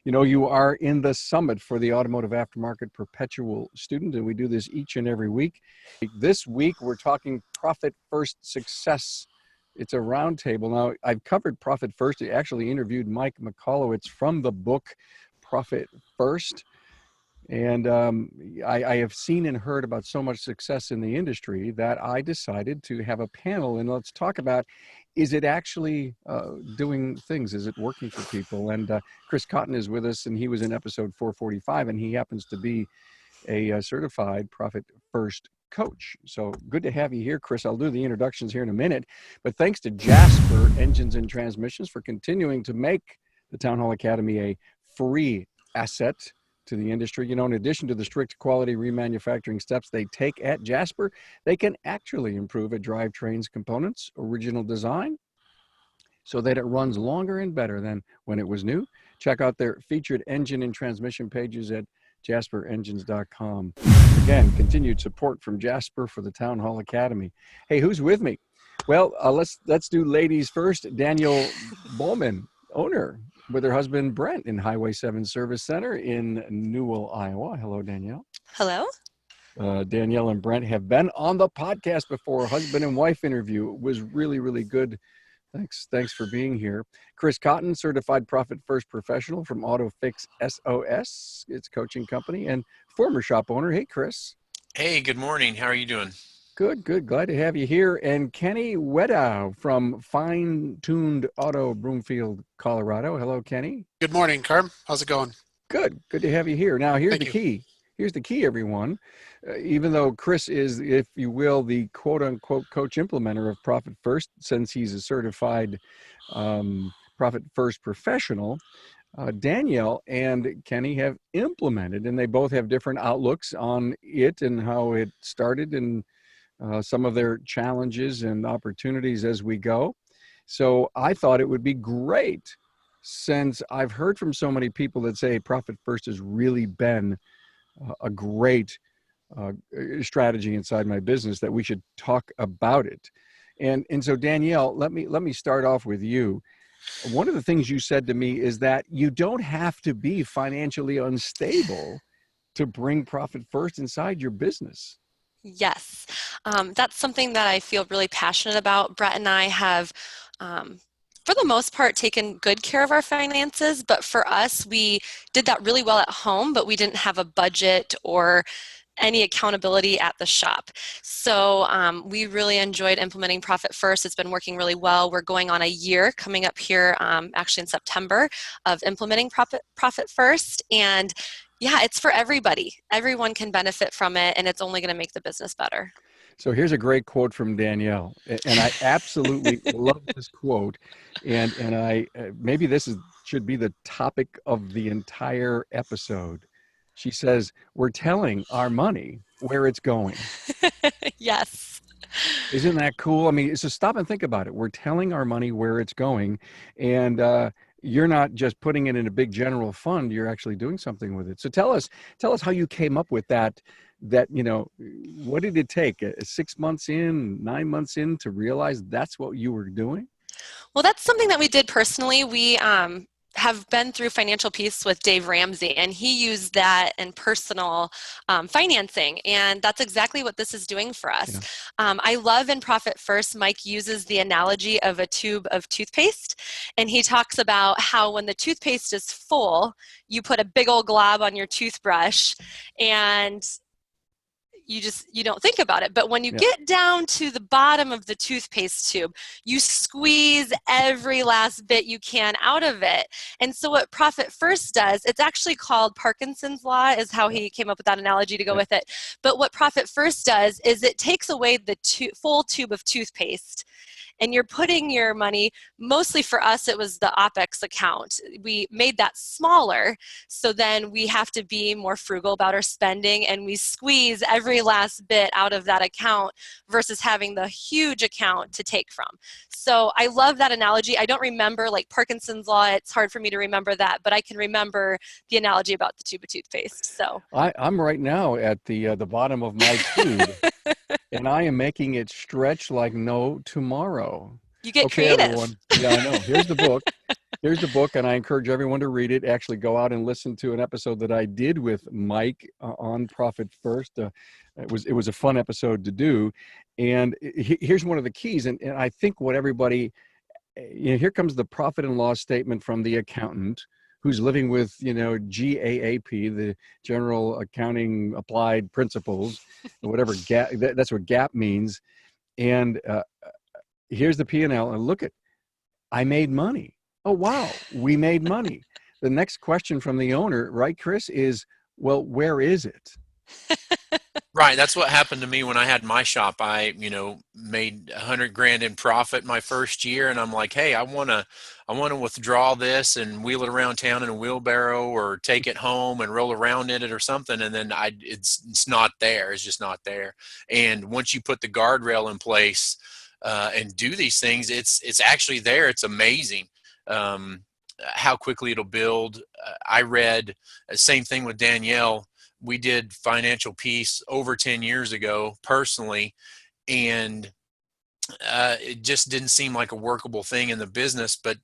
You know, you are in the summit for the Automotive Aftermarket Perpetual Student, and we do this each and every week. This week, we're talking Profit First Success. It's a roundtable. Now, I've covered Profit First. I actually interviewed Mike Michalowicz from the book Profit First. And I have seen and heard about so much success in the industry that I decided to have a panel and let's talk about, is it actually doing things? Is it working for people? And Chris Cotton is with us, and he was in episode 445, and he happens to be a certified Profit First coach. So good to have you here, Chris. I'll do the introductions here in a minute, but thanks to Jasper Engines and Transmissions for continuing to make the Town Hall Academy a free asset to the industry. You know, in addition to the strict quality remanufacturing steps they take at Jasper, they can actually improve a drivetrain's components, original design, so that it runs longer and better than when it was new. Check out their featured engine and transmission pages at jasperengines.com. Again, continued support from Jasper for the Town Hall Academy. Hey, who's with me? Well, let's do ladies first. Danielle Bowman, owner, with her husband Brent in Highway 7 Service Center in Newell, Iowa. Hello, Danielle. Hello. Danielle and Brent have been on the podcast before. Husband and wife interview. It was really, really good. Thanks for being here. Chris Cotton, certified Profit First professional from AutoFix SOS, its coaching company, and former shop owner. Hey, Chris. Hey, good morning. How are you doing? Good. Glad to have you here. And Kenny Wedow from Fine Tuned Auto, Broomfield, Colorado. Hello, Kenny. Good morning, Carm. How's it going? Good to have you here. Now, here's the key. Here's the key, everyone. Even though Chris is, if you will, the quote-unquote coach implementer of Profit First, since he's a certified Profit First professional, Danielle and Kenny have implemented, and they both have different outlooks on it and how it started and some of their challenges and opportunities as we go. So I thought it would be great, since I've heard from so many people that say Profit First has really been a great strategy inside my business, that we should talk about it. And so Danielle, let me start off with you. One of the things you said to me is that you don't have to be financially unstable to bring Profit First inside your business. Yes, that's something that I feel really passionate about. Brett and I have, for the most part, taken good care of our finances, but for us, we did that really well at home, but we didn't have a budget or any accountability at the shop. So we really enjoyed implementing Profit First. It's been working really well. We're going on a year coming up here, actually in September, of implementing Profit First. And yeah, it's for everybody. Everyone can benefit from it, and it's only going to make the business better. So here's a great quote from Danielle, and I absolutely love this quote. And I maybe this should be the topic of the entire episode. She says, "We're telling our money where it's going." Yes. Isn't that cool? I mean, so stop and think about it. We're telling our money where it's going, and you're not just putting it in a big general fund. You're actually doing something with it. So tell us how you came up with that, you know, what did it take? 6 months in, 9 months in to realize that's what you were doing? Well, that's something that we did personally. We have been through Financial Peace with Dave Ramsey, and he used that in personal financing, and that's exactly what this is doing for us. Yeah. I love in Profit First, Mike uses the analogy of a tube of toothpaste, and he talks about how when the toothpaste is full, you put a big old glob on your toothbrush, and you don't think about it. But when you get down to the bottom of the toothpaste tube, you squeeze every last bit you can out of it. And so what Profit First does, it's actually called Parkinson's Law, is how he came up with that analogy to go with it. But what Profit First does is it takes away the full tube of toothpaste, and you're putting your money, mostly for us, it was the OPEX account. We made that smaller, so then we have to be more frugal about our spending, and we squeeze every last bit out of that account versus having the huge account to take from. So I love that analogy. I don't remember, like Parkinson's Law, it's hard for me to remember that, but I can remember the analogy about the tube of toothpaste. So I'm right now at the bottom of my tube. And I am making it stretch like no tomorrow. You get Okay, creative. everyone. Yeah, I know. Here's the book. Here's the book, and I encourage everyone to read it. Actually, go out and listen to an episode that I did with Mike on Profit First. It was a fun episode to do, and here's one of the keys. And I think what everybody, here comes the profit and loss statement from the accountant who's living with GAAP, the General Accounting Applied Principles, whatever GAAP. That's what GAAP means. And here's the P&L, and look at, I made money. Oh, wow, we made money. The next question from the owner, right, Chris, is, well, where is it? Right. That's what happened to me when I had my shop. I, made 100 grand in profit my first year, and I'm like, hey, I want to withdraw this and wheel it around town in a wheelbarrow, or take it home and roll around in it or something. And then it's not there. It's just not there. And once you put the guardrail in place and do these things, it's actually there. It's amazing. How quickly it'll build. I read same thing with Danielle. We did Financial Peace over 10 years ago personally, and it just didn't seem like a workable thing in the business, but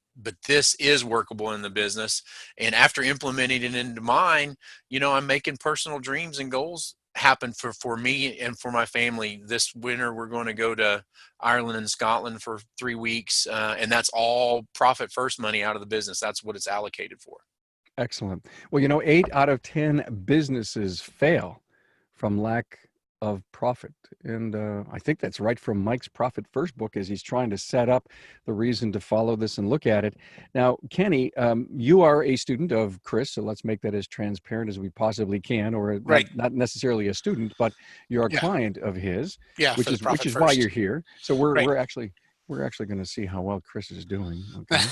this is workable in the business. And after implementing it into mine, I'm making personal dreams and goals happen for me and for my family. This winter, we're going to go to Ireland and Scotland for 3 weeks, and that's all profit first money out of the business. That's what it's allocated for. Excellent. Well, 8 out of 10 businesses fail from lack of profit. And I think that's right from Mike's Profit First book, as he's trying to set up the reason to follow this and look at it. Now, Kenny, you are a student of Chris, so let's make that as transparent as we possibly can, or Right. not necessarily a student, but you're a Yeah. client of his, Yeah, which for the is Profit why First. you're here. So we're Right. actually going to see how well Chris is doing, okay,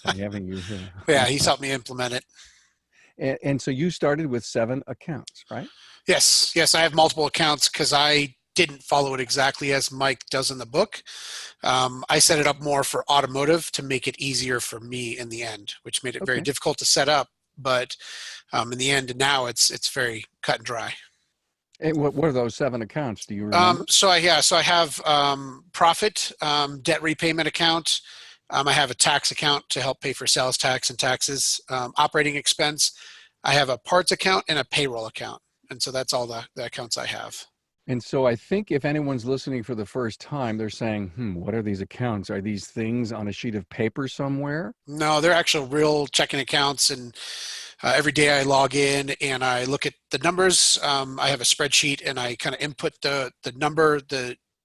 by having you here. Yeah, he's helped me implement it. And so you started with 7 accounts, right? Yes, I have multiple accounts because I didn't follow it exactly as Mike does in the book. I set it up more for automotive to make it easier for me in the end, which made it very Okay. difficult to set up. But in the end, now it's very cut and dry. And what are those 7 accounts? Do you remember? So I have profit, debt repayment account. I have a tax account to help pay for sales tax and taxes, operating expense. I have a parts account and a payroll account. And so that's all the accounts I have. And so I think if anyone's listening for the first time, they're saying, what are these accounts? Are these things on a sheet of paper somewhere? No, they're actual real checking accounts. And every day I log in and I look at the numbers. I have a spreadsheet and I kind of input the number,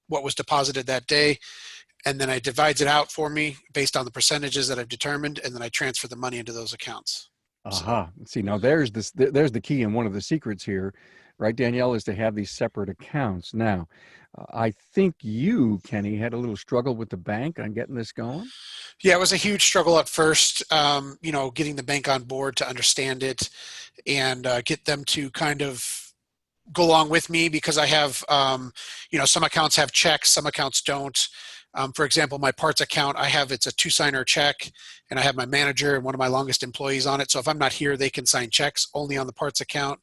what was deposited that day. And then it divides it out for me based on the percentages that I've determined. And then I transfer the money into those accounts. Aha. See, now there's the key, and one of the secrets here, right, Danielle, is to have these separate accounts. Now, I think you, Kenny, had a little struggle with the bank on getting this going. Yeah, it was a huge struggle at first, getting the bank on board to understand it and get them to kind of go along with me, because I have, some accounts have checks, some accounts don't. For example, my parts account, it's a 2-signer check, and I have my manager and one of my longest employees on it. So if I'm not here, they can sign checks only on the parts account.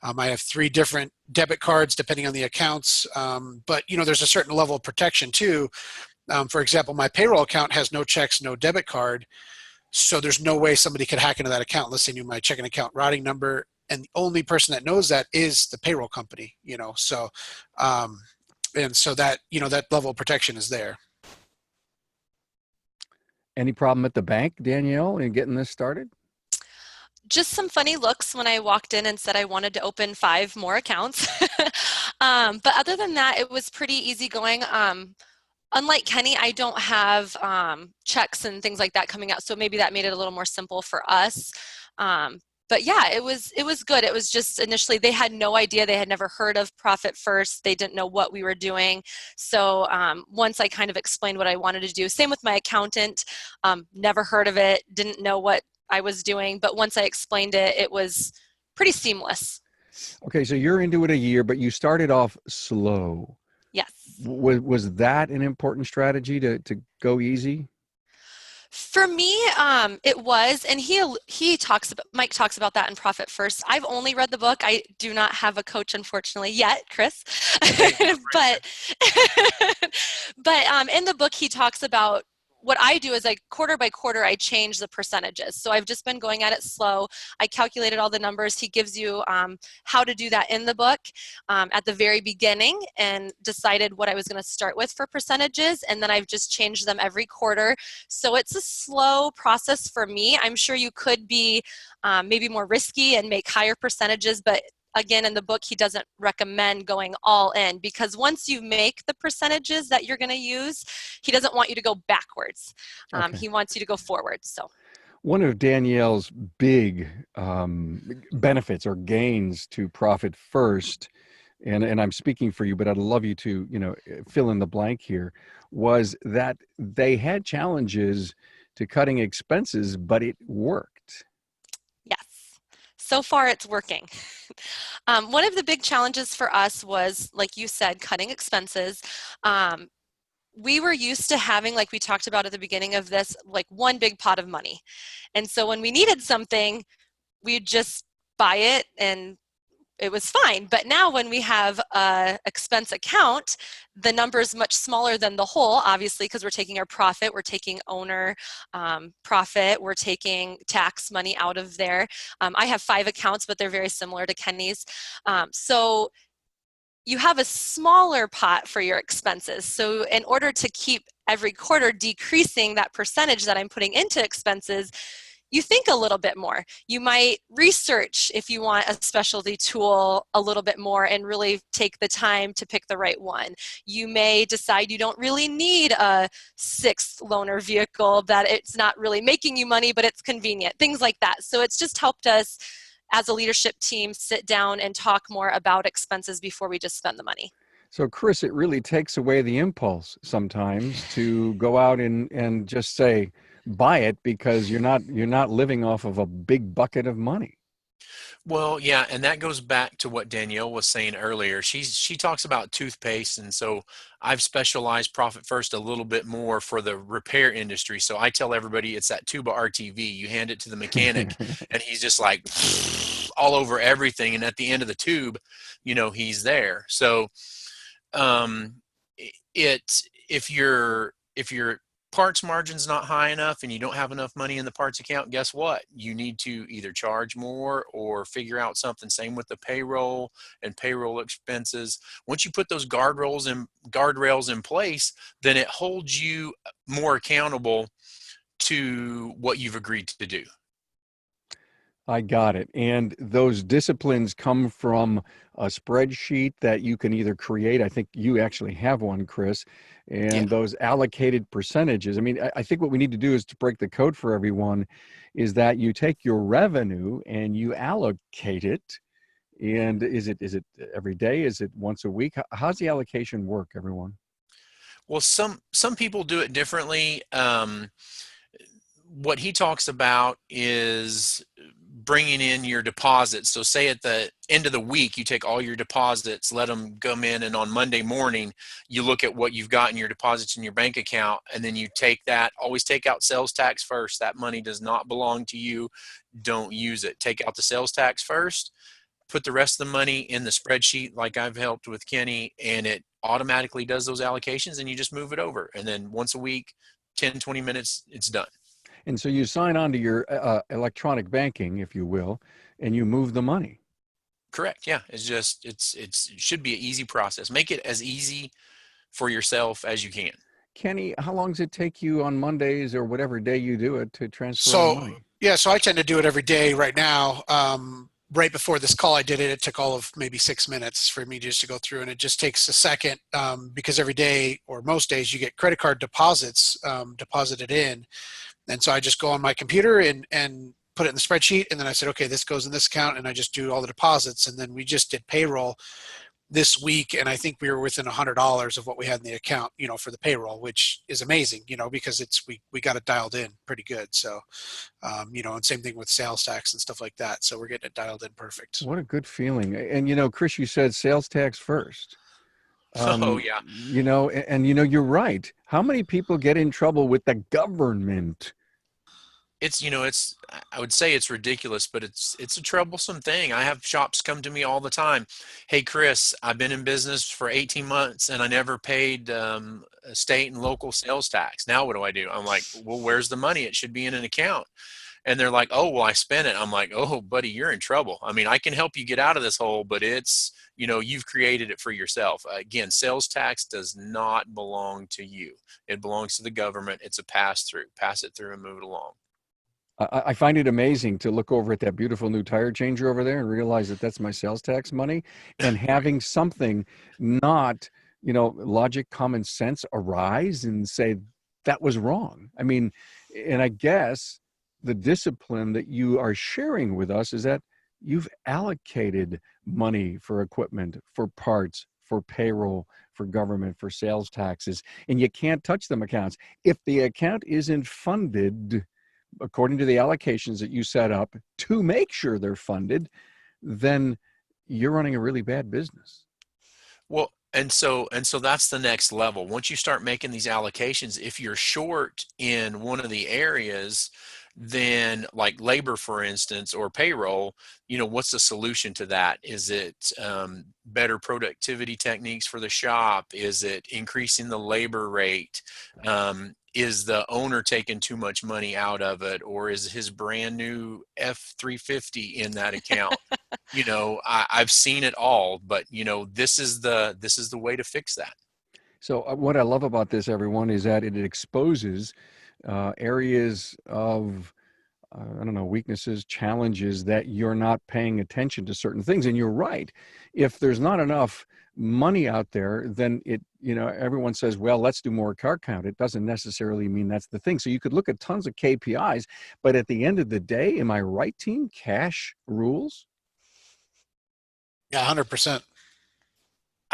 I have 3 different debit cards depending on the accounts. But there's a certain level of protection too. For example, my payroll account has no checks, no debit card. So there's no way somebody could hack into that account unless they knew my checking account routing number. And the only person that knows that is the payroll company, so, and so that, that level of protection is there. Any problem at the bank, Danielle, in getting this started? Just some funny looks when I walked in and said I wanted to open 5 more accounts. But other than that, it was pretty easy going. Unlike Kenny, I don't have checks and things like that coming out, so maybe that made it a little more simple for us. But yeah, it was good. It was just initially they had no idea. They had never heard of Profit First. They didn't know what we were doing. So once I kind of explained what I wanted to do, same with my accountant, never heard of it, didn't know what I was doing. But once I explained it, it was pretty seamless. Okay, so you're into it a year, but you started off slow. Yes. Was that an important strategy to go easy? For me, it was, and Mike talks about that in Profit First. I've only read the book. I do not have a coach, unfortunately, yet, Chris. Hey, but in the book, he talks about what I do is quarter by quarter, I change the percentages. So I've just been going at it slow. I calculated all the numbers. He gives you how to do that in the book at the very beginning, and decided what I was going to start with for percentages. And then I've just changed them every quarter. So it's a slow process for me. I'm sure you could be maybe more risky and make higher percentages, but again, in the book, he doesn't recommend going all in, because once you make the percentages that you're going to use, he doesn't want you to go backwards. Okay. He wants you to go forward. So One of Danielle's big benefits or gains to Profit First, and I'm speaking for you, but I'd love you to, fill in the blank here, was that they had challenges to cutting expenses, but it worked. yes, so far it's working. One of the big challenges for us was, like you said, cutting expenses. We were used to having, like we talked about at the beginning of this, like one big pot of money. And so when we needed something, we'd just buy it and it was fine. But now when we have a expense account, the number is much smaller than the whole, obviously, because we're taking our profit, we're taking owner profit, we're taking tax money out of there. I have 5 accounts, but they're very similar to Kenny's. So you have a smaller pot for your expenses. So in order to keep every quarter decreasing that percentage that I'm putting into expenses, you think a little bit more. You might research if you want a specialty tool a little bit more and really take the time to pick the right one. You may decide you don't really need a 6th loaner vehicle, that it's not really making you money, but it's convenient, things like that. So it's just helped us as a leadership team sit down and talk more about expenses before we just spend the money. So Chris, it really takes away the impulse sometimes to go out and just say, buy it, because you're not living off of a big bucket of money. Well, yeah, and that goes back to what Danielle was saying earlier. She talks about toothpaste, and so I've specialized Profit First a little bit more for the repair industry. So I tell everybody it's that Tuba RTV. You hand it to the mechanic, and he's just like all over everything, and at the end of the tube, he's there. So if your parts margin's not high enough and you don't have enough money in the parts account, guess what? You need to either charge more or figure out something. Same with the payroll and payroll expenses. Once you put those guardrails in place, then it holds you more accountable to what you've agreed to do. I got it. And those disciplines come from a spreadsheet that you can either create. I think you actually have one, Chris, and Yeah. those allocated percentages. I mean, I think what we need to do is to break the code for everyone is that you take your revenue and you allocate it. And is it every day? Is it once a week? How's the allocation work, everyone? Well, some people do it differently. What he talks about is bringing in your deposits. So say at the end of the week, you take all your deposits, let them come in, and on Monday morning, you look at what you've got in your deposits in your bank account, and then you take that. Always take out sales tax first. That money does not belong to you. Don't use it. Take out the sales tax first, put the rest of the money in the spreadsheet like I've helped with Kenny, and it automatically does those allocations, and you just move it over. And then once a week, 10, 20 minutes, it's done. And so you sign on to your electronic banking, if you will, and you move the money. Correct. Yeah. It should be an easy process. Make it as easy for yourself as you can. Kenny, how long does it take you on Mondays or whatever day you do it to transfer the money? So I tend to do it every day right now. Right before this call, I did it. It took all of maybe 6 minutes for me just to go through, and it just takes a second because every day or most days you get credit card deposits deposited in. And so I just go on my computer and put it in the spreadsheet. And then I said, okay, this goes in this account. And I just do all the deposits. And then we just did payroll this week. And I think we were within $100 of what we had in the account, for the payroll, which is amazing, because we got it dialed in pretty good. So, and same thing with sales tax and stuff like that. So we're getting it dialed in perfect. What a good feeling. And, Chris, you said sales tax first. Oh, yeah. You're right. How many people get in trouble with the government it's, I would say it's ridiculous, but it's a troublesome thing. I have shops come to me all the time. Hey, Chris, I've been in business for 18 months and I never paid state and local sales tax. Now what do I do? I'm like, well, where's the money? It should be in an account. And they're like, oh, well, I spent it. I'm like, oh, buddy, you're in trouble. I mean, I can help you get out of this hole, but it's, you've created it for yourself. Again, sales tax does not belong to you. It belongs to the government. It's a pass through. Pass it through and move it along. I find it amazing to look over at that beautiful new tire changer over there and realize that that's my sales tax money, and having something not, logic, common sense arise and say that was wrong. I mean, and I guess the discipline that you are sharing with us is that you've allocated money for equipment, for parts, for payroll, for government, for sales taxes, and you can't touch them accounts. If the account isn't funded according to the allocations that you set up to make sure they're funded, then you're running a really bad business. Well, and so that's the next level. Once you start making these allocations, if you're short in one of the areas, then like labor, for instance, or payroll, what's the solution to that? Is it better productivity techniques for the shop? Is it increasing the labor rate? Is the owner taking too much money out of it, or is his brand new F-350 in that account? I've seen it all, but this is the way to fix that. So what I love about this, everyone, is that it exposes areas of, weaknesses, challenges that you're not paying attention to certain things. And you're right. If there's not enough money out there, then everyone says, well, let's do more car count. It doesn't necessarily mean that's the thing. So you could look at tons of KPIs, but at the end of the day, am I right, team? Cash rules? Yeah, 100%.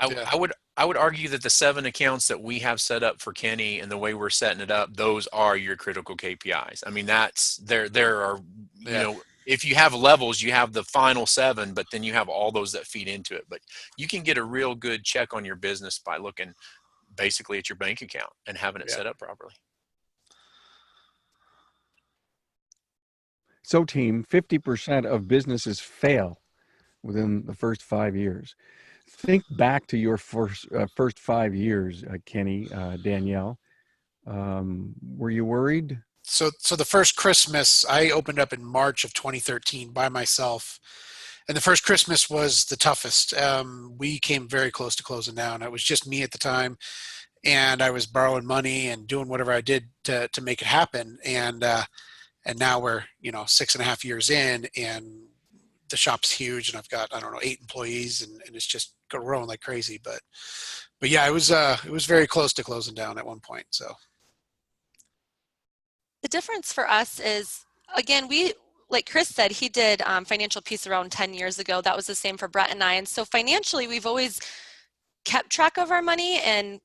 I would argue that the 7 accounts that we have set up for Kenny and the way we're setting it up, those are your critical KPIs. I mean, there are, if you have levels, you have the final 7, but then you have all those that feed into it. But you can get a real good check on your business by looking basically at your bank account and having it set up properly. So team, 50% of businesses fail within the first 5 years. Think back to your first 5 years, Kenny, Danielle. Were you worried? So the first Christmas, I opened up in March of 2013 by myself. And the first Christmas was the toughest. We came very close to closing down. It was just me at the time, and I was borrowing money and doing whatever I did to make it happen. And now we're 6.5 years in, and the shop's huge, and I've got 8 employees, and it's just growing like crazy. But yeah, it was very close to closing down at one point. So the difference for us is, again, like Chris said, he did Financial Peace around 10 years ago. That was the same for Brett and I. And so financially, we've always kept track of our money and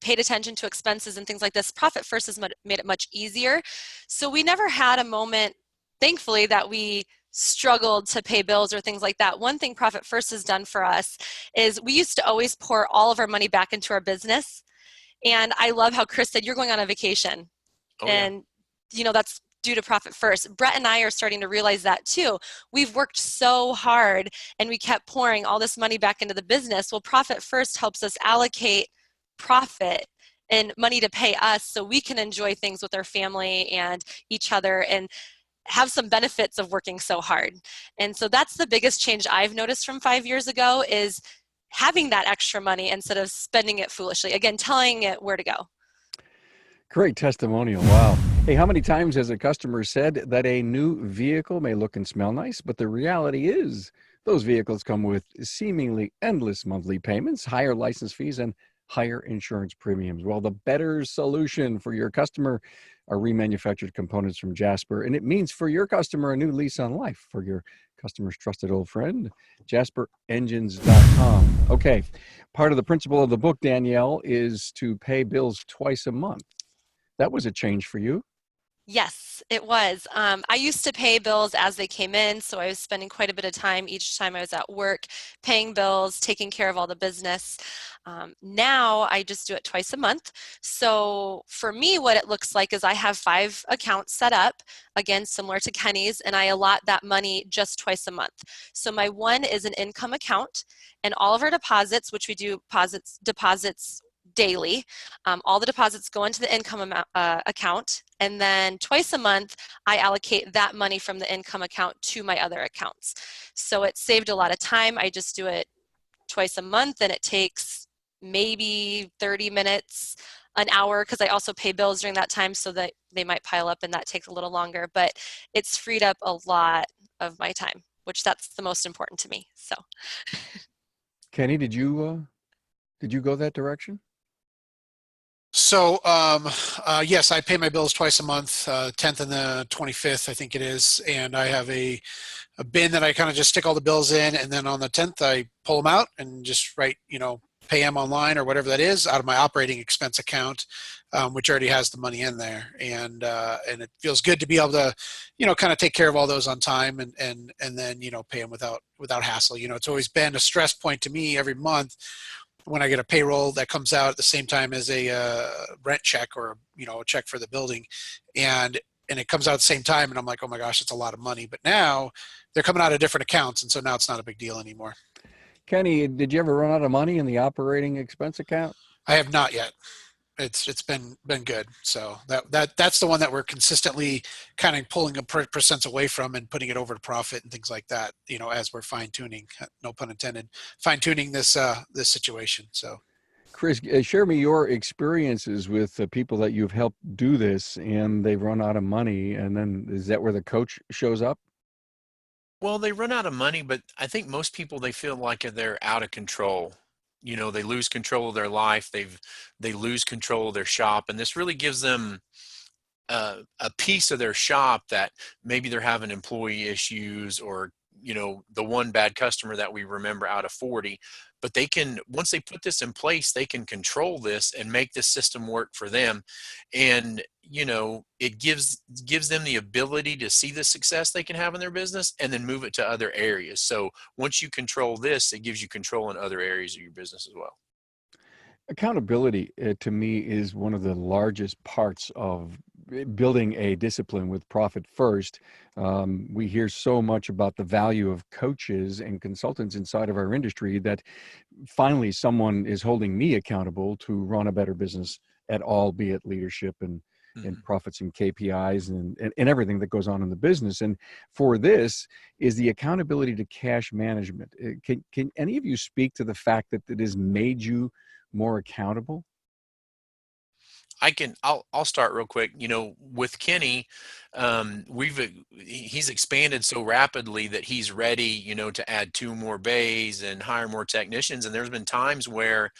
paid attention to expenses and things like this. Profit First has made it much easier. So we never had a moment, thankfully, that we struggled to pay bills or things like that. One thing Profit First has done for us is we used to always pour all of our money back into our business. And I love how Chris said, you're going on a vacation. And, that's due to Profit First. Brett and I are starting to realize that too. We've worked so hard and we kept pouring all this money back into the business. Well, Profit First helps us allocate profit and money to pay us so we can enjoy things with our family and each other and have some benefits of working so hard. And so that's the biggest change I've noticed from 5 years ago, is having that extra money instead of spending it foolishly. Again, telling it where to go. Great testimonial. Wow. Hey, how many times has a customer said that a new vehicle may look and smell nice, but the reality is those vehicles come with seemingly endless monthly payments, higher license fees, and higher insurance premiums? Well, the better solution for your customer are remanufactured components from Jasper, and it means for your customer a new lease on life. For your customer's trusted old friend, JasperEngines.com. Okay, part of the principle of the book, Danielle, is to pay bills twice a month. That was a change for you. Yes, it was. I used to pay bills as they came in, so I was spending quite a bit of time each time I was at work paying bills, taking care of all the business. Now I just do it twice a month. So for me, what it looks like is I have 5 accounts set up, again, similar to Kenny's, and I allot that money just twice a month. So my one is an income account, and all of our deposits, which we do deposits daily. All the deposits go into the income account, and then twice a month, I allocate that money from the income account to my other accounts. So it saved a lot of time. I just do it twice a month, and it takes maybe 30 minutes, an hour, because I also pay bills during that time, so that they might pile up and that takes a little longer, but it's freed up a lot of my time, which that's the most important to me. So Kenny, did you go that direction? So, yes, I pay my bills twice a month, 10th and the 25th, I think it is. And I have a bin that I kind of just stick all the bills in. And then on the 10th, I pull them out and just write, pay them online or whatever that is out of my operating expense account, which already has the money in there. And it feels good to be able to, kind of take care of all those on time and then, pay them without hassle. It's always been a stress point to me every month when I get a payroll that comes out at the same time as a rent check or a check for the building, and it comes out at the same time, and I'm like, oh my gosh, it's a lot of money. But now they're coming out of different accounts, and so now it's not a big deal anymore. Kenny, did you ever run out of money in the operating expense account? I have not yet. It's been good. So that's the one that we're consistently kind of pulling a percents away from and putting it over to profit and things like that. As we're fine tuning, no pun intended, fine tuning this situation. So, Chris, share me your experiences with people that you've helped do this, and they've run out of money. And then is that where the coach shows up? Well, they run out of money, but I think most people, they feel like they're out of control. They lose control of their life. They lose control of their shop, and this really gives them a piece of their shop that maybe they're having employee issues or the one bad customer that we remember out of 40. But they can, once they put this in place, they can control this and make this system work for them. And it gives them the ability to see the success they can have in their business and then move it to other areas. So once you control this, it gives you control in other areas of your business as well. Accountability, to me, is one of the largest parts of building a discipline with Profit First. We hear so much about the value of coaches and consultants inside of our industry that finally someone is holding me accountable to run a better business at all, be it leadership and profits and KPIs and everything that goes on in the business. And for this is the accountability to cash management. Can any of you speak to the fact that it has made you more accountable? I'll start real quick. With Kenny, he's expanded so rapidly that he's ready, to add 2 more bays and hire more technicians. And there's been times where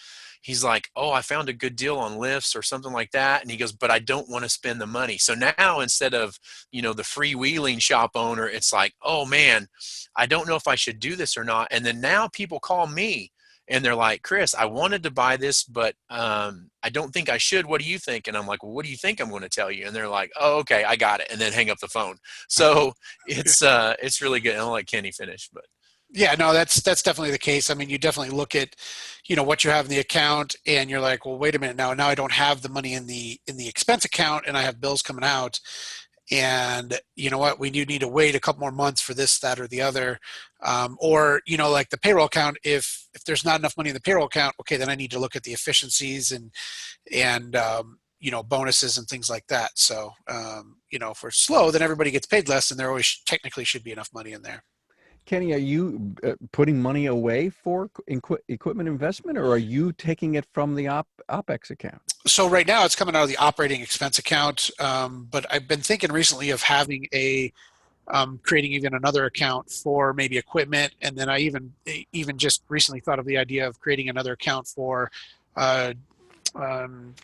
he's like, oh, I found a good deal on lifts or something like that. And he goes, but I don't want to spend the money. So now instead of, the freewheeling shop owner, it's like, oh man, I don't know if I should do this or not. And then now people call me and they're like, Chris, I wanted to buy this, but I don't think I should. What do you think? And I'm like, well, what do you think I'm going to tell you? And they're like, oh, okay, I got it. And then hang up the phone. So it's really good. And I'll let Kenny finish, but. Yeah, no, that's definitely the case. I mean, you definitely look at, what you have in the account, and you're like, well, wait a minute, now I don't have the money in the expense account, and I have bills coming out, and you know what, we do need to wait a couple more months for this, that, or the other, or like the payroll account. If there's not enough money in the payroll account, okay, then I need to look at the efficiencies and bonuses and things like that. So if we're slow, then everybody gets paid less, and there always technically should be enough money in there. Kenny, are you putting money away for equipment investment, or are you taking it from the OPEX account? So right now it's coming out of the operating expense account, but I've been thinking recently of having creating even another account for maybe equipment, and then I even just recently thought of the idea of creating another account for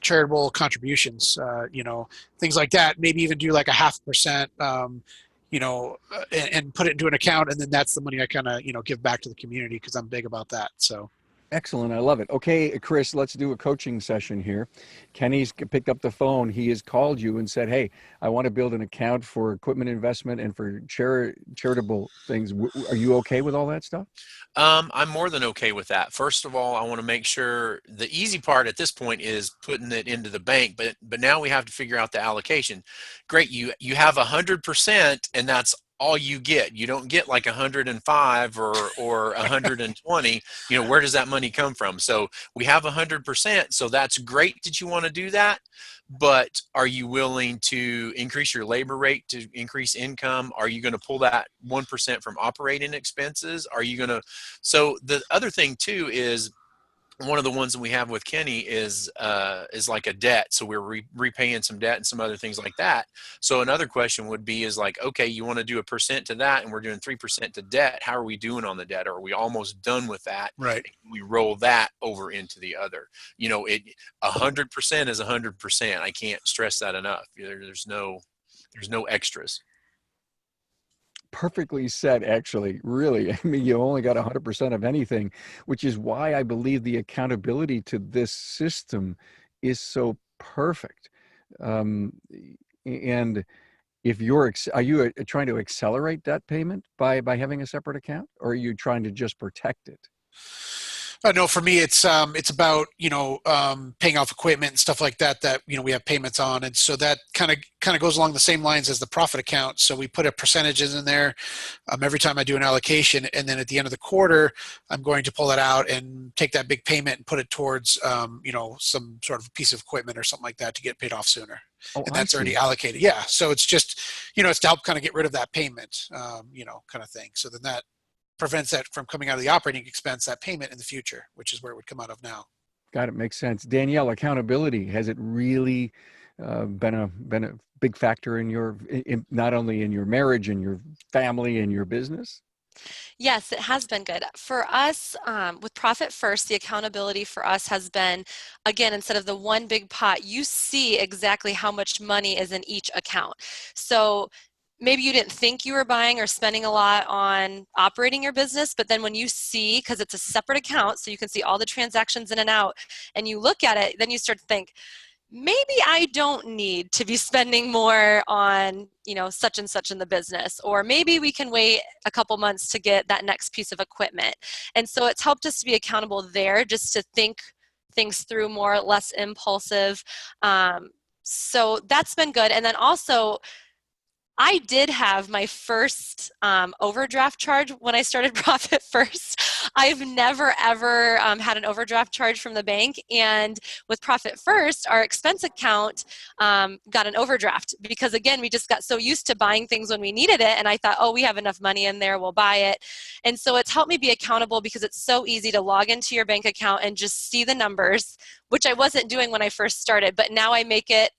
charitable contributions, things like that. Maybe even do like a 0.5%. And put it into an account, and then that's the money I kind of give back to the community, because I'm big about that. So Excellent. I love it. Okay, Chris, let's do a coaching session here. Kenny's picked up the phone. He has called you and said, hey, I want to build an account for equipment investment and for charitable things. Are you okay with all that stuff? I'm more than okay with that. First of all, I want to make sure the easy part at this point is putting it into the bank, but now we have to figure out the allocation. Great, you have 100%, and that's all you get. You don't get like 105 or 120. You know, where does that money come from? So we have 100%. So that's great that you want to do that. But are you willing to increase your labor rate to increase income? Are you going to pull that 1% from operating expenses? Are you going to? So the other thing too is one of the ones that we have with Kenny is like a debt. So we're repaying some debt and some other things like that. So another question would be is like, okay, you want to do 1% to that and we're doing 3% to debt. How are we doing on the debt? Are we almost done with that? Right. We roll that over into the other. You know, 100% is 100%. I can't stress that enough. There's no extras. Perfectly said, actually. Really, I mean, you only got 100% of anything, which is why I believe the accountability to this system is so perfect. And if are you trying to accelerate debt payment by having a separate account, or are you trying to just protect it? No, for me, it's about paying off equipment and stuff like that we have payments on, and so that kind of goes along the same lines as the profit account. So we put a percentages in there every time I do an allocation, and then at the end of the quarter, I'm going to pull that out and take that big payment and put it towards some sort of piece of equipment or something like that to get paid off sooner. Oh, And I that's already see. allocated. Yeah, so it's just it's to help kind of get rid of that payment, kind of thing. So then that prevents that from coming out of the operating expense, that payment in the future, which is where it would come out of now. Got it. Makes sense. Danielle, accountability, has it really been a big factor in not only in your marriage and your family and your business? Yes, it has been good. For us, with Profit First, the accountability for us has been, again, instead of the one big pot, you see exactly how much money is in each account. So maybe you didn't think you were buying or spending a lot on operating your business, but then when you see, because it's a separate account, so you can see all the transactions in and out, and you look at it, then you start to think, maybe I don't need to be spending more on, such and such in the business, or maybe we can wait a couple months to get that next piece of equipment. And so it's helped us to be accountable there, just to think things through more, less impulsive. So that's been good. And then also, I did have my first overdraft charge when I started Profit First. I've never, ever had an overdraft charge from the bank. And with Profit First, our expense account got an overdraft because, again, we just got so used to buying things when we needed it. And I thought, oh, we have enough money in there, we'll buy it. And so it's helped me be accountable because it's so easy to log into your bank account and just see the numbers, which I wasn't doing when I first started. But now I make it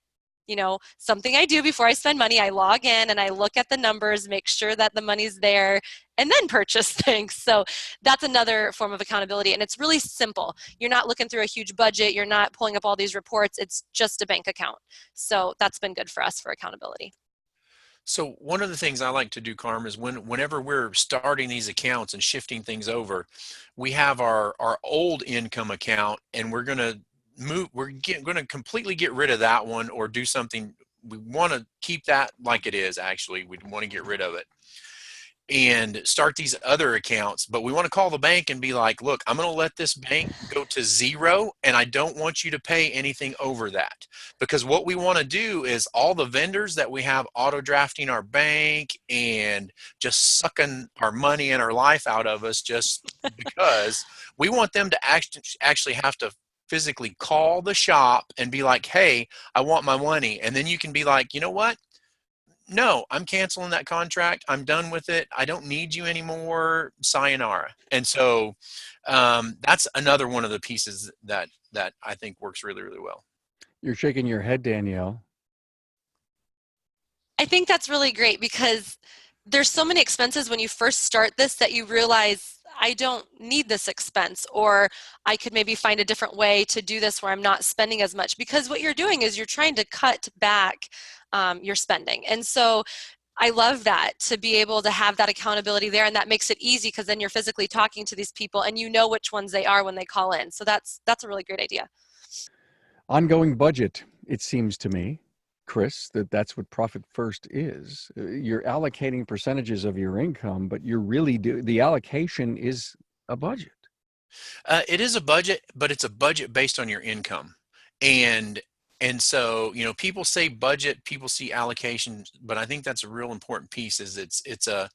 something I do before I spend money. I log in and I look at the numbers, make sure that the money's there, and then purchase things. So that's another form of accountability. And it's really simple. You're not looking through a huge budget. You're not pulling up all these reports. It's just a bank account. So that's been good for us for accountability. So one of the things I like to do, Carm, is whenever we're starting these accounts and shifting things over, we have our old income account, and we're going to going to completely get rid of that one or do something. We want to keep that like it is. Actually, we want to get rid of it and start these other accounts, but we want to call the bank and be like, look, I'm going to let this bank go to zero, and I don't want you to pay anything over that, because what we want to do is all the vendors that we have auto drafting our bank and just sucking our money and our life out of us just because we want them to actually have to physically call the shop and be like, hey, I want my money. And then you can be like, you know what? No, I'm canceling that contract. I'm done with it. I don't need you anymore. Sayonara. And so that's another one of the pieces that I think works really, really well. You're shaking your head, Danielle. I think that's really great because there's so many expenses when you first start this that you realize I don't need this expense, or I could maybe find a different way to do this where I'm not spending as much, because what you're doing is you're trying to cut back your spending. And so I love that, to be able to have that accountability there, and that makes it easy because then you're physically talking to these people and you know which ones they are when they call in. So that's a really great idea. Ongoing budget, it seems to me, Chris, that's what Profit First is. You're allocating percentages of your income, but the allocation is a budget. It is a budget, but it's a budget based on your income. And and so, people say budget, people see allocation, but I think that's a real important piece is it's a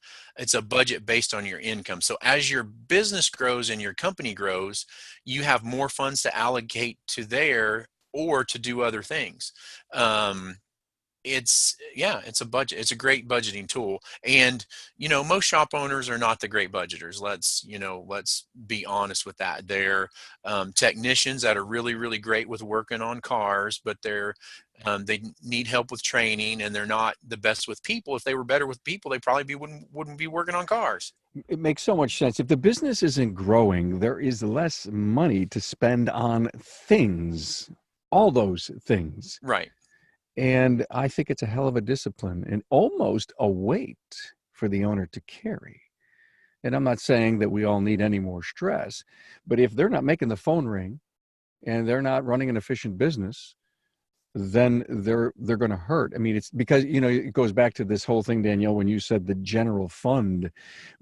budget based on your income. So as your business grows and your company grows, you have more funds to allocate to there or to do other things. Um, it's a budget. It's a great budgeting tool. And most shop owners are not the great budgeters. Let's be honest with that. They're technicians that are really really great with working on cars, but they need help with training, and they're not the best with people. If they were better with people, they probably wouldn't be working on cars. It makes so much sense. If the business isn't growing, there is less money to spend on things, all those things. Right. And I think it's a hell of a discipline and almost a weight for the owner to carry. And I'm not saying that we all need any more stress, but if they're not making the phone ring and they're not running an efficient business, then they're going to hurt. I mean, it's because, it goes back to this whole thing, Danielle, when you said the general fund,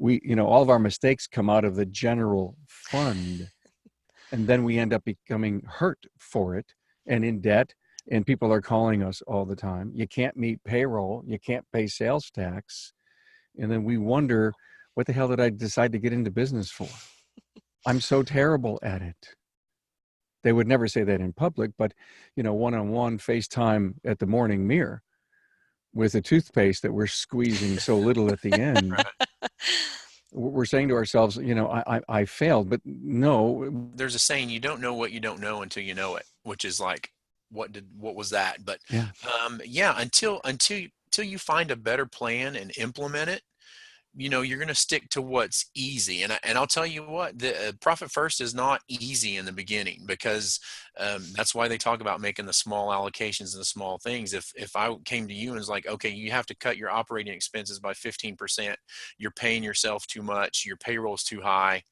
all of our mistakes come out of the general fund, and then we end up becoming hurt for it and in debt. And people are calling us all the time. You can't meet payroll. You can't pay sales tax. And then we wonder, what the hell did I decide to get into business for? I'm so terrible at it. They would never say that in public, but, one-on-one FaceTime at the morning mirror with a toothpaste that we're squeezing so little at the end. Right. We're saying to ourselves, I failed, but no. There's a saying, you don't know what you don't know until you know it, which is like, what was that? But Yeah. until you find a better plan and implement it, you're going to stick to what's easy. And I'll tell you what, the Profit First is not easy in the beginning, because that's why they talk about making the small allocations and the small things. If I came to you and was like, okay, you have to cut your operating expenses by 15%, you're paying yourself too much, your payroll's too high,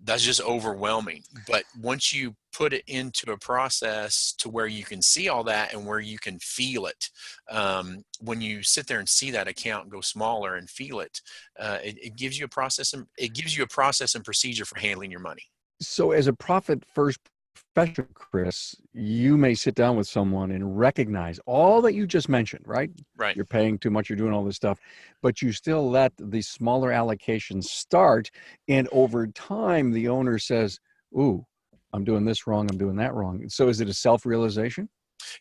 that's just overwhelming. But once you put it into a process to where you can see all that and where you can feel it, when you sit there and see that account go smaller and feel it, it gives you a process, and it gives you a process and procedure for handling your money. So as a Profit First professional, Chris, you may sit down with someone and recognize all that you just mentioned, right? Right. You're paying too much, you're doing all this stuff, but you still let the smaller allocations start. And over time, the owner says, ooh, I'm doing this wrong, I'm doing that wrong. So is it a self-realization?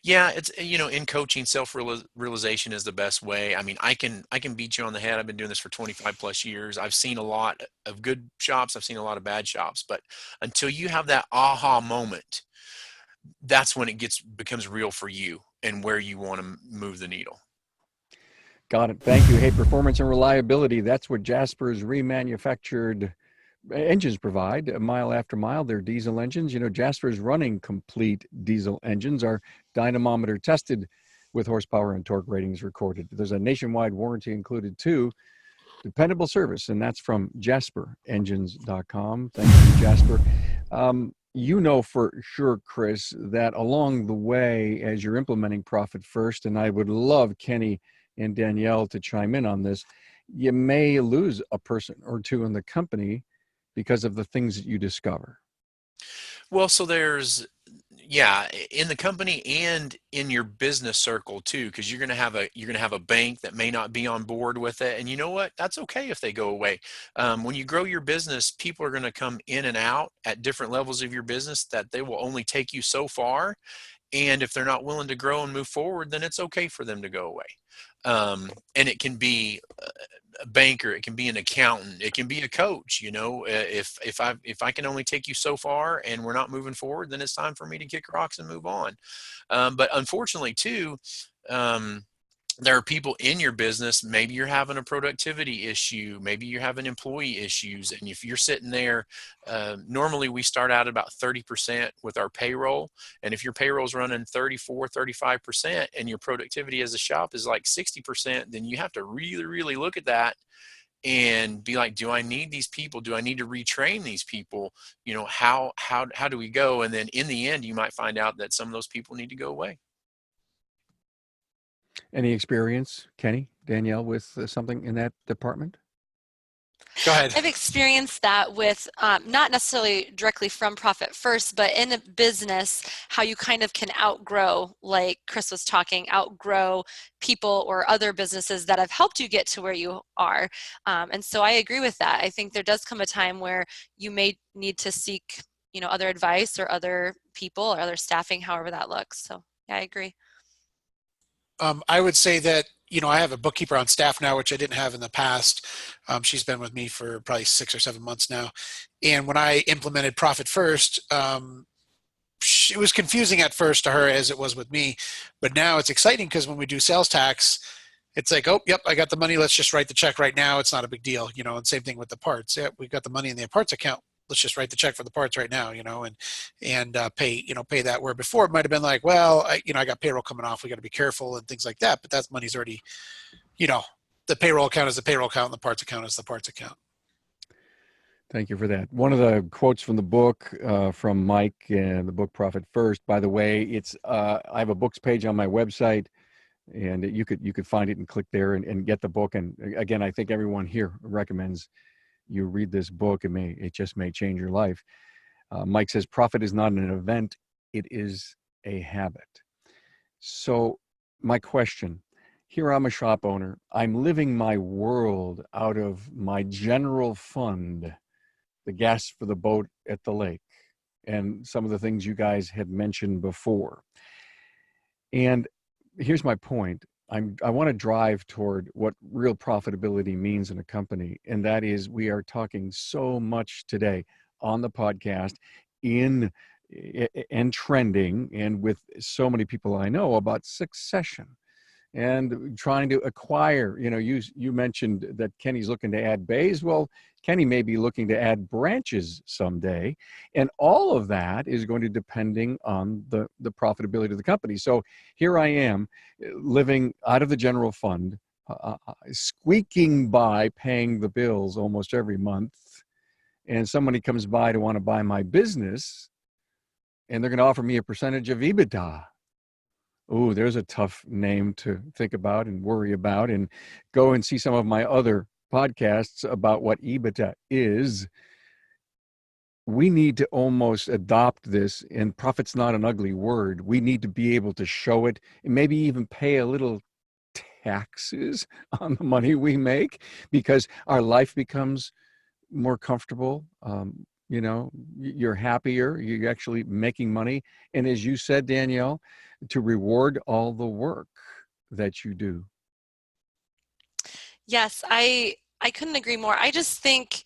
Yeah, it's, in coaching, self-realization is the best way. I mean, I can beat you on the head. I've been doing this for 25 plus years. I've seen a lot of good shops. I've seen a lot of bad shops, but until you have that aha moment, that's when it becomes real for you and where you want to move the needle. Got it. Thank you. Hey, performance and reliability. That's what Jasper's remanufactured engines provide, mile after mile. They're diesel engines. Jasper's running complete diesel engines are dynamometer tested with horsepower and torque ratings recorded. There's a nationwide warranty included too. Dependable service, and that's from JasperEngines.com. Thank you, Jasper. For sure, Chris, that along the way, as you're implementing Profit First, and I would love Kenny and Danielle to chime in on this, you may lose a person or two in the company because of the things that you discover. Well, so there's, in the company and in your business circle too, because you're going to have a bank that may not be on board with it, and you know what? That's okay if they go away. When you grow your business, people are going to come in and out at different levels of your business, that they will only take you so far. And if they're not willing to grow and move forward, then it's okay for them to go away. And it can be a banker, it can be an accountant, it can be a coach. If I can only take you so far and we're not moving forward, then it's time for me to kick rocks and move on. But unfortunately too, there are people in your business, maybe you're having a productivity issue, maybe you're having employee issues, and if you're sitting there, normally we start out at about 30% with our payroll, and if your payroll's running 34, 35% and your productivity as a shop is like 60%, then you have to really, really look at that and be like, do I need these people? Do I need to retrain these people? You know, how do we go? And then in the end, you might find out that some of those people need to go away. Any experience, Kenny, Danielle, with something in that department? Go ahead. I've experienced that with not necessarily directly from Profit First, but in a business, how you kind of can outgrow, like Chris was talking, outgrow people or other businesses that have helped you get to where you are. And so I agree with that. I think there does come a time where you may need to seek, other advice or other people or other staffing, however that looks. So yeah, I agree. I would say that, I have a bookkeeper on staff now, which I didn't have in the past. She's been with me for probably 6 or 7 months now. And when I implemented Profit First, it was confusing at first to her as it was with me. But now it's exciting because when we do sales tax, it's like, oh, yep, I got the money. Let's just write the check right now. It's not a big deal, and same thing with the parts. Yeah, we've got the money in the parts account. Let's just write the check for the parts right now, and pay that. Where before it might have been like, well, I got payroll coming off. We got to be careful and things like that. But that money's already, the payroll account is the payroll account, and the parts account is the parts account. Thank you for that. One of the quotes from the book from Mike and the book Profit First. By the way, it's I have a books page on my website, and you could find it and click there and get the book. And again, I think everyone here recommends you read this book. It just may change your life. Mike says, profit is not an event, it is a habit. So my question, here I'm a shop owner. I'm living my world out of my general fund, the gas for the boat at the lake, and some of the things you guys had mentioned before. And here's my point. I want to drive toward what real profitability means in a company. And that is, we are talking so much today on the podcast and trending, and with so many people I know, about succession and trying to acquire. You mentioned that Kenny's looking to add bays. Well, Kenny may be looking to add branches someday, and all of that is going to depending on the profitability of the company. So here I am, living out of the general fund, squeaking by, paying the bills almost every month, and somebody comes by to want to buy my business, and they're going to offer me a percentage of EBITDA. Oh, there's a tough name to think about and worry about, and go and see some of my other podcasts about what EBITDA is. We need to almost adopt this, and profit's not an ugly word. We need to be able to show it and maybe even pay a little taxes on the money we make, because our life becomes more comfortable. You're happier, you're actually making money. And as you said, Danielle, to reward all the work that you do. Yes, I couldn't agree more. I just think,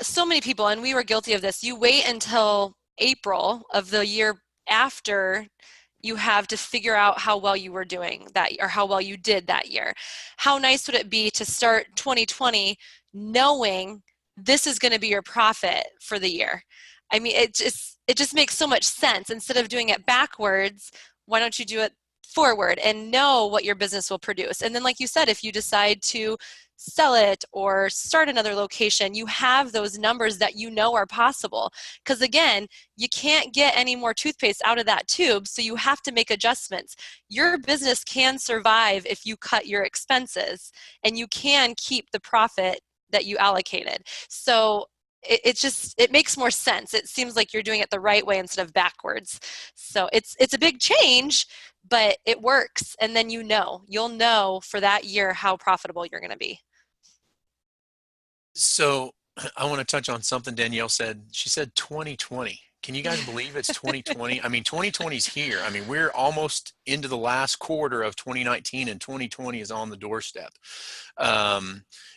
so many people, and we were guilty of this, you wait until April of the year after you have to figure out how well you were doing that, or how well you did that year. How nice would it be to start 2020 knowing this is going to be your profit for the year? I mean, it just makes so much sense. Instead of doing it backwards, why don't you do it forward and know what your business will produce? And then, like you said, if you decide to sell it or start another location, you have those numbers that are possible. Because again, you can't get any more toothpaste out of that tube, so you have to make adjustments. Your business can survive if you cut your expenses, and you can keep the profit that you allocated. So it makes more sense. It seems like you're doing it the right way instead of backwards. So it's a big change, but it works. And then you'll know for that year how profitable you're going to be. So I want to touch on something Danielle said. She said 2020. Can you guys believe it's 2020? I mean, 2020 is here. I mean, we're almost into the last quarter of 2019, and 2020 is on the doorstep.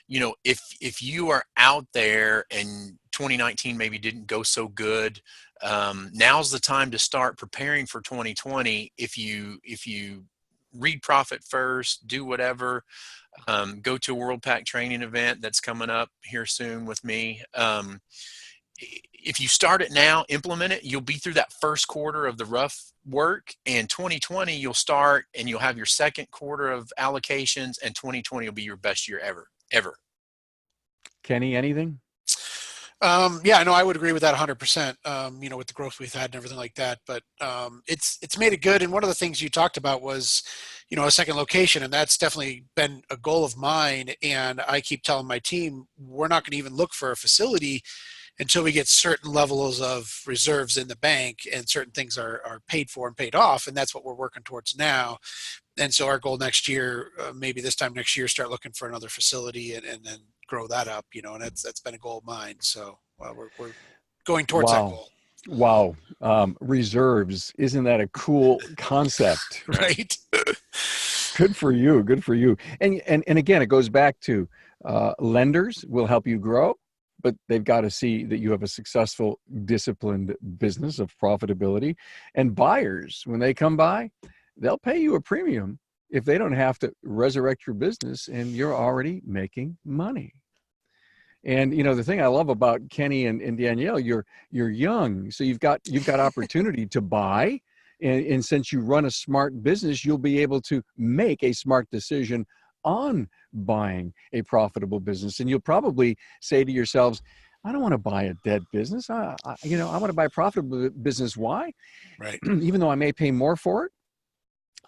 If you are out there and 2019 maybe didn't go so good, now's the time to start preparing for 2020. If you read Profit First, do whatever. Go to a World Pack training event that's coming up here soon with me. If you start it now, implement it, you'll be through that first quarter of the rough work, and 2020 you'll start and you'll have your second quarter of allocations, and 2020 will be your best year ever. Kenny, anything? Yeah, no, I would agree with that 100%. With the growth we've had and everything like that, but it's made it good. And one of the things you talked about was, a second location, and that's definitely been a goal of mine. And I keep telling my team, we're not going to even look for a facility until we get certain levels of reserves in the bank and certain things are paid for and paid off. And that's what we're working towards now. And so our goal next year, maybe this time next year, start looking for another facility and then grow that up, and that's been a goal of mine. So we're going towards that goal. Wow. Reserves. Isn't that a cool concept? Right. Good for you. Good for you. And again, it goes back to lenders will help you grow, but they've got to see that you have a successful, disciplined business of profitability. And buyers, when they come by, they'll pay you a premium if they don't have to resurrect your business and you're already making money. And the thing I love about Kenny and Danielle, you're young, so you've got opportunity to buy, and since you run a smart business, you'll be able to make a smart decision on buying a profitable business. And you'll probably say to yourselves, I don't want to buy a dead business. I want to buy a profitable business. Why? Right. Even though I may pay more for it,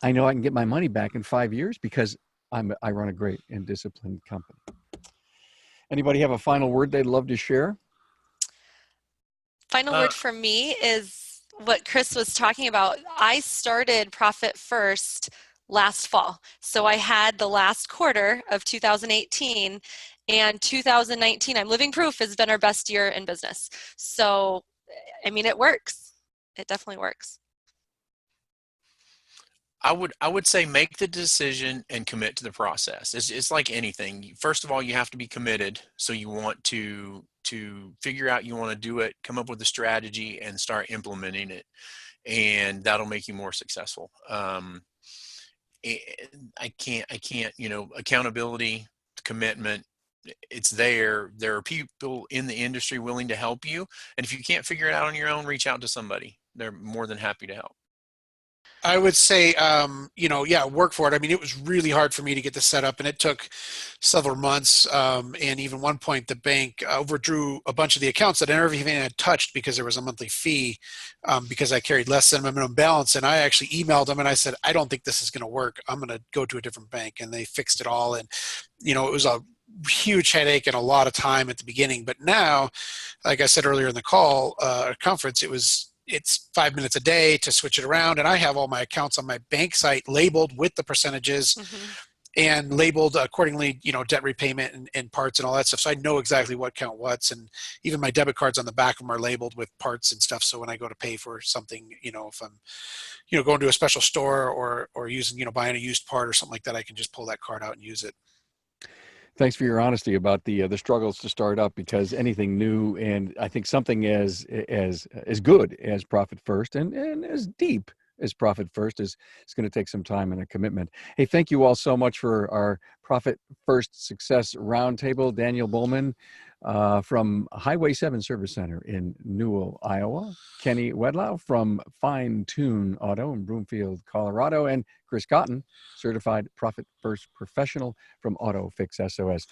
I know I can get my money back in 5 years because I run a great and disciplined company. Anybody have a final word they'd love to share? Final word from me is what Chris was talking about. I started Profit First last fall. So I had the last quarter of 2018, and 2019, I'm living proof, has been our best year in business. So, it works. It definitely works. I would say make the decision and commit to the process. It's like anything. First of all, you have to be committed. So you want to figure out you want to do it, come up with a strategy, and start implementing it, and that'll make you more successful. I can't. Accountability, commitment. It's there. There are people in the industry willing to help you, and if you can't figure it out on your own, reach out to somebody. They're more than happy to help. I would say, work for it. It was really hard for me to get this set up, and it took several months. And even one point, the bank overdrew a bunch of the accounts that I never even had touched because there was a monthly fee because I carried less than my minimum balance. And I actually emailed them and I said, I don't think this is going to work. I'm going to go to a different bank. And they fixed it all. And, it was a huge headache and a lot of time at the beginning. But now, like I said earlier in the call, conference, it's 5 minutes a day to switch it around. And I have all my accounts on my bank site labeled with the percentages and labeled accordingly, debt repayment and parts and all that stuff. So I know exactly what count what's, and even my debit cards on the back of them are labeled with parts and stuff. So when I go to pay for something, if I'm, going to a special store or using, buying a used part or something like that, I can just pull that card out and use it. Thanks for your honesty about the struggles to start up, because anything new, and I think something as good as Profit First and as deep as Profit First is going to take some time and a commitment. Hey, thank you all so much for our Profit First Success Roundtable. Daniel Bowman from Highway 7 Service Center in Newell, Iowa. Kenny Wedlow from Fine Tune Auto in Broomfield, Colorado. And Chris Cotton, Certified Profit First Professional from Auto Fix SOS.